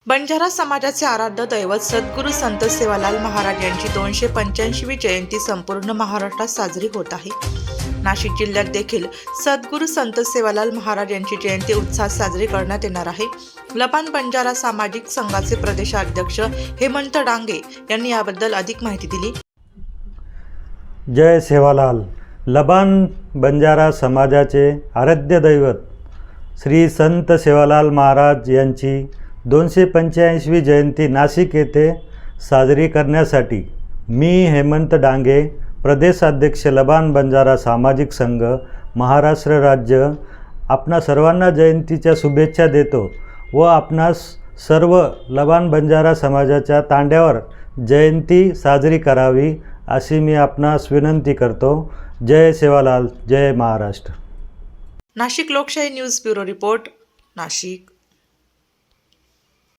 बंजारा समाजाचे आराध्य दैवत सद्गुरू संत सेवालाल महाराज यांची 285वी जयंती संपूर्ण महाराष्ट्रात साजरी होत आहे। नाशिक जिल्ह्यात देखील सद्गुरू संत सेवालाल महाराज यांची जयंती उत्साहात साजरी करण्यात येणार आहे। लबान बंजारा सामाजिक संघाचे प्रदेशाध्यक्ष हेमंत डांगे यांनी याबद्दल अधिक माहिती दिली। जय सेवालाल। लबान बंजारा समाजाचे आराध्य दैवत श्री संत सेवालाल महाराज यांची 285वी जयंती नाशिक येथे साजरी करण्यासाठी मी हेमंत डांगे, प्रदेशाध्यक्ष लबान बंजारा सामाजिक संघ, महाराष्ट्र राज्य, आपणा सर्वांना जयंतीच्या शुभेच्छा देतो व आपणास सर्व लबान बंजारा समाजाच्या तांड्यावर जयंती साजरी करावी अशी मी आपणास विनंती करतो। जय सेवालाल, जय महाराष्ट्र। नाशिक लोकशाही न्यूज ब्युरो रिपोर्ट, नाशिक।